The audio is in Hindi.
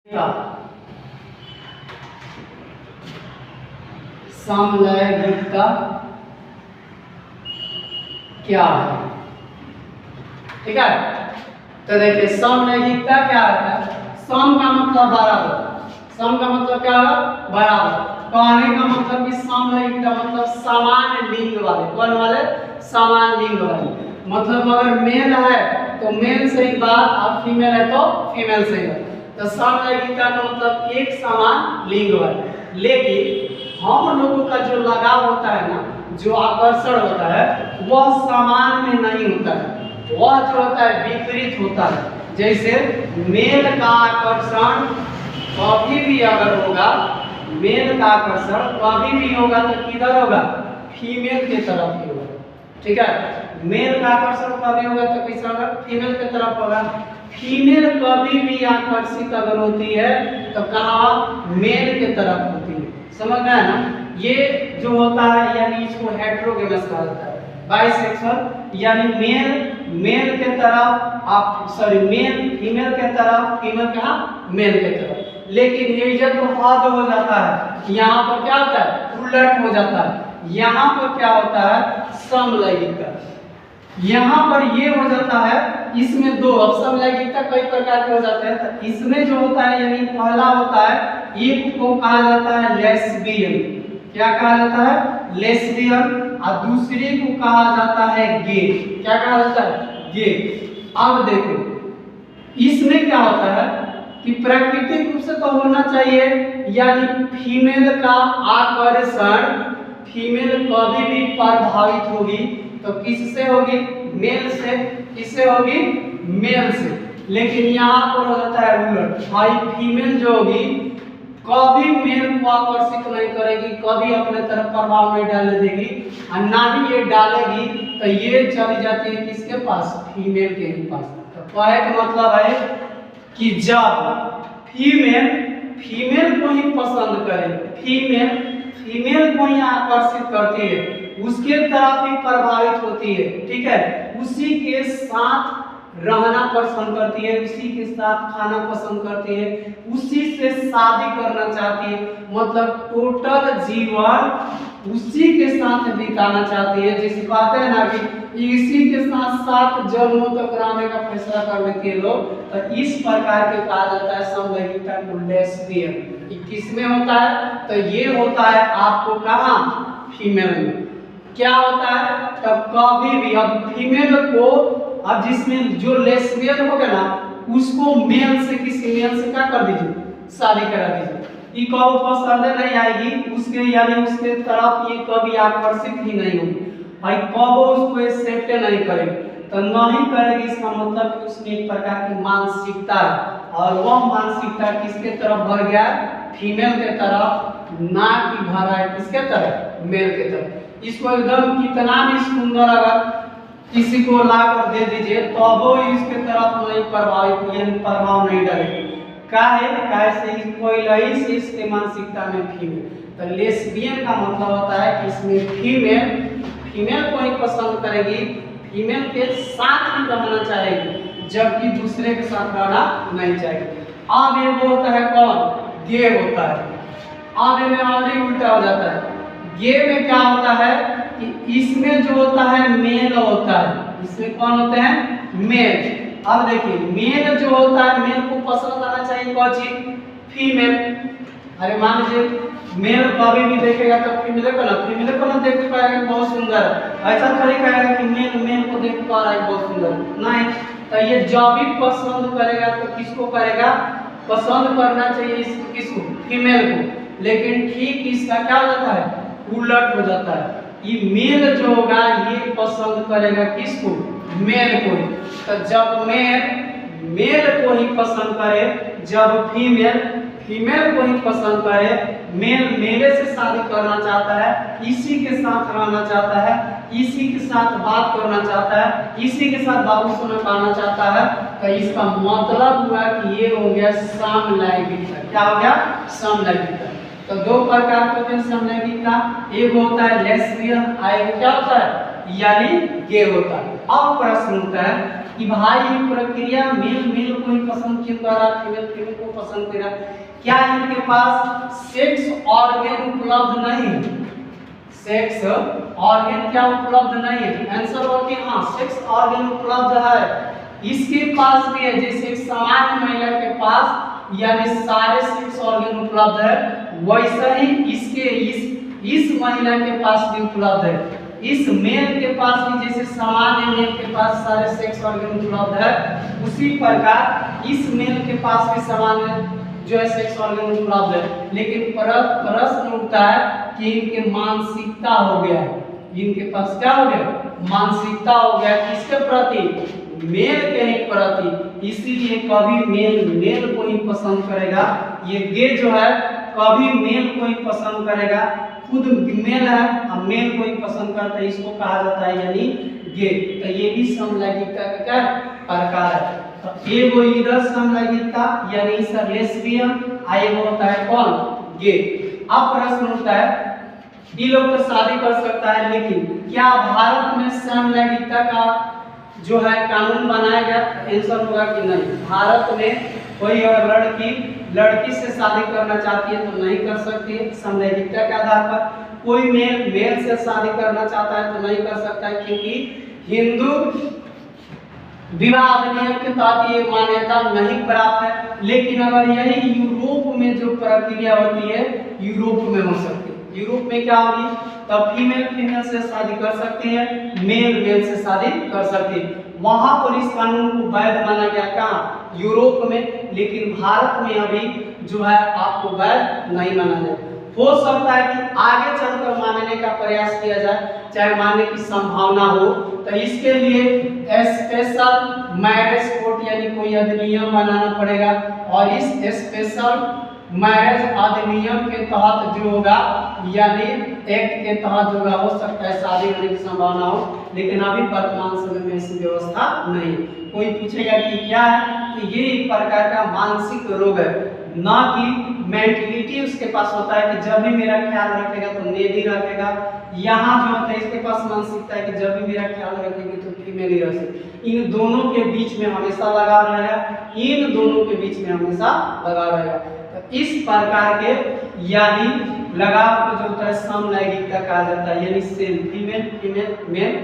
का समलैंगिकता क्या है? ठीक है, तो देखिए समलैंगिकता क्या है? सम का मतलब बराबर, सम का मतलब क्या है? बराबर। कहने का मतलब कि समलैंगिकता मतलब समान लिंग वाले। कौन वाले? समान लिंग वाले। मतलब अगर मेल है तो मेल से ही बात, और फीमेल है तो फीमेल से ही बात। तो समलैंगिकता का मतलब एक समान लिंग वाले। लेकिन हम लोगों का जो लगाव होता है ना, जो आकर्षण होता है, वह समान में नहीं होता है, वह जो होता है विपरीत होता है। जैसे मेल का आकर्षण कभी भी अगर होगा, मेल का आकर्षण कभी भी होगा तो किधर होगा? फीमेल के तरफ ही होगा। ठीक है, मेल का आकर्षण कभी होगा तो किसका होगा? फीमेल के तरफ होगा। फीमेल कभी भी आकर्षित अगर होती है तो कहाँ? मेल के तरफ होती है। समझ में आया ना? ये जो होता है यानी इसको हेटेरोगेमस कहा जाता है। बाइसेक्सुअल यानी मेल के तरफ, आप सॉरी मेल फीमेल के तरफ, फीमेल कहाँ? मेल के तरफ। लेकिन ये जब हद हो जाता है, यहाँ पर क्या होता है? उलट हो जाता है। यहाँ पर क्या होता है? समलैंगिकता। यहाँ पर ये हो जाता है, इसमें दो। अब समलैंगिकता कई प्रकार के हो जाते हैं। तो इसमें जो होता है यानी पहला होता है, एक को कहा जाता है लेस्बियन। क्या कहा जाता है? लेस्बियन। और दूसरे को कहा जाता है गे। क्या कहा जाता है? गे। अब देखो इसमें क्या होता है कि प्राकृतिक रूप से तो होना चाहिए, यानी फीमेल का आकर्षण फीमेल कभी भी प्रभावित होगी तो किससे होगी? मेल से। किससे होगी? मेल से। लेकिन यहाँ पर हो जाता है उलट। भाई फीमेल जो होगी कभी मेल को आकर्षित नहीं करेगी, कभी अपने तरफ प्रभाव नहीं डालने देगी, और ना ही ये डालेगी तो ये चली जाती है किसके पास? फीमेल के ही पास। तो कहे का मतलब है कि जब फीमेल को ही पसंद करे, फीमेल को ही आकर्षित करती है, उसके तरफ ही प्रभावित होती है, ठीक है, उसी के साथ रहना पसंद करती है, उसी के साथ खाना पसंद करती है, उसी से शादी करना चाहती है, मतलब टोटल जीवन उसी के साथ बिताना चाहती है। जिसे कहते हैं ना कि इसी के साथ 7 जन्मों तक रहने का फैसला कर लेती है लोग। तो इस प्रकार के कहा जाता है समलैंगिकता को लेस्बियन। किसमें होता है? तो ये होता है आपको कहाँ? फीमेल में। क्या होता है? तब कभी भी अब फीमेल को, अब जिसमें जो लेस्बियन होगा ना, उसको मेल से, किसी मेल से क्या कर दीजिए? शादी करा दीजिए। ये कब पसंद नहीं आएगी उसके, यानी उसके तरफ ये कभी आकर्षित ही नहीं होगी भाई, कब उसको एक्सेप्ट नहीं करेगी। तो नहीं करेगी इसका मतलब कि उसमें एक प्रकार की मानसिकता है, और वह मानसिकता किसके तरफ भर गया? फीमेल के तरफ, ना कि भरा है किसके तरफ? मेल के तरफ। इसको एकदम कितना भी सुंदर अगर किसी को ला कर दे दीजिए तो वो इसके तरफ नहीं प्रभावित, यानी प्रभाव नहीं डालेगी। काहे से इसके मानसिकता में फीमेल। तो लेस्बियन का मतलब होता है कि इसमें फीमेल को ही पसंद करेगी, फीमेल के साथ ही रहना चाहेगी, जबकि दूसरे के साथ रहना नहीं चाहेगी। अब ये वो होता है कौन? गे होता है। अब में और ही उल्टा हो जाता है। गे में क्या होता है कि इसमें जो होता है मेल होता है। इसमें कौन होते हैं? मेल। अब देखिए मेल जो होता है, मेल को पसंद आना चाहिए कौन चीज? फीमेल। अरे मान लीजिए मेल कभी भी देखेगा तो फीमेल को ना देख पाएगा बहुत सुंदर है, ऐसा थोड़ी कहेगा कि मेल को देख पा रहा है बहुत सुंदर, नहीं। तो ये जब भी पसंद करेगा तो किसको करेगा? पसंद करना चाहिए किसको? फीमेल को। लेकिन ठीक इसका क्या हो जाता है? उलट हो जाता है। ये मेल जो होगा ये पसंद करेगा किसको? मेल को ही। तो जब मेल को ही पसंद करे, जब फीमेल को ही पसंद करे, मेले से शादी करना चाहता है, इसी के साथ रहना चाहता है, इसी के साथ बात करना चाहता है, इसी के साथ बाबू सोना पाना चाहता है, तो इसका मतलब हुआ कि ये हो गया समलैंगिकता। क्या हो गया? समलैंगिकता। तो दो प्रकार के होते हैं समलैंगिकता, एक होता है लेस्बियन, एक क्या होता है? यानी गे होता है। अब प्रश्न होता है कि भाई ये प्रक्रिया मेल मेल को ही पसंद क्यों कर रहा, फीमेल फीमेल को पसंद कर रहा, क्या इनके पास सेक्स ऑर्गन उपलब्ध नहीं है? सेक्स ऑर्गन क्या उपलब्ध नहीं है? आंसर हो कि हाँ सेक्स ऑर्गन उपलब्ध है, इसके पास भी है। जैसे सामान्य महिला के पास यानी सारे सेक्स ऑर्गन उपलब्ध है, वैसा ही इसके इस महिला के पास भी उपलब्ध है। इस मेल के पास भी जैसे सामान्य मेल के पास सारे सेक्स ऑर्गन उपलब्ध है, उसी प्रकार इस मेल के पास भी सामान्य जो है सेक्स ऑर्गन उपलब्ध है। लेकिन प्रश्न उठता है कि इनके मानसिकता हो गया है, इनके पास क्या हो गया? मानसिकता हो गया। किसके प्रति? मेल के ही प्रति। इसीलिए कभी मेल मेल को ही पसंद करेगा। ये गे जो है कभी मेल को ही पसंद करेगा, खुद मेल है और मेल को ही पसंद करता है, इसको कहा जाता है यानी गे। तो ये भी समलैंगिकता का क्या प्रकार है। तो एगो इधर समलैंगिकता यानी सर लेस्बियन, एगो होता है कौन? गे। अब प्रश्न उठता है ये लोग तो शादी कर सकता है, लेकिन क्या भारत में समलैंगिकता का जो है कानून बनाया गया? आंसर होगा कि नहीं। भारत में कोई अगर लड़की से शादी करना चाहती है तो नहीं कर सकती है समलैंगिकता के आधार पर। कोई मेल से शादी करना चाहता है तो नहीं कर सकता है, क्योंकि हिंदू विवाह अधिनियम के तहत ये मान्यता नहीं प्राप्त है। लेकिन अगर यही यूरोप में जो प्रक्रिया होती है, यूरोप में हो सकती है। यूरोप में क्या होगी? तब फीमेल फीमेल से शादी कर सकते हैं, मेल मेल से शादी कर सकते हैं। वहां पर इस कानून को वैध माना गया, कहाँ? यूरोप में। लेकिन भारत में अभी जो है आपको वैध नहीं माना जाए। हो सकता है कि आगे चलकर मानने का प्रयास किया जाए, चाहे मानने की संभावना हो, तो इसके लिए स्पेशल मैरिज कोड यानी कोई अधिनियम बनाना पड़ेगा। और इस स्पेशल मैरिज अधिनियम के तहत जो होगा यानी एक्ट के तहत जो हो सकता है शादी होने की संभावना हो, लेकिन अभी वर्तमान समय में ऐसी व्यवस्था नहीं। कोई पूछेगा कि क्या है, तो ये एक प्रकार का मानसिक रोग है, ना कि मेंटलिटी उसके पास होता है कि जब भी मेरा ख्याल रखेगा तो मेल ही रखेगा। यहाँ जो होता है इसके पास मानसिकता है कि जब भी मेरा ख्याल रखेगी तो फीमेल ही रखेगी। इन दोनों के बीच में हमेशा लगा रहेगा, इन दोनों के बीच में हमेशा लगा रहेगा। तो इस प्रकार के यानी लगाव को जो होता है समलैंगिकता कहा जाता है, यानी सेम फीमेल फीमेल मेल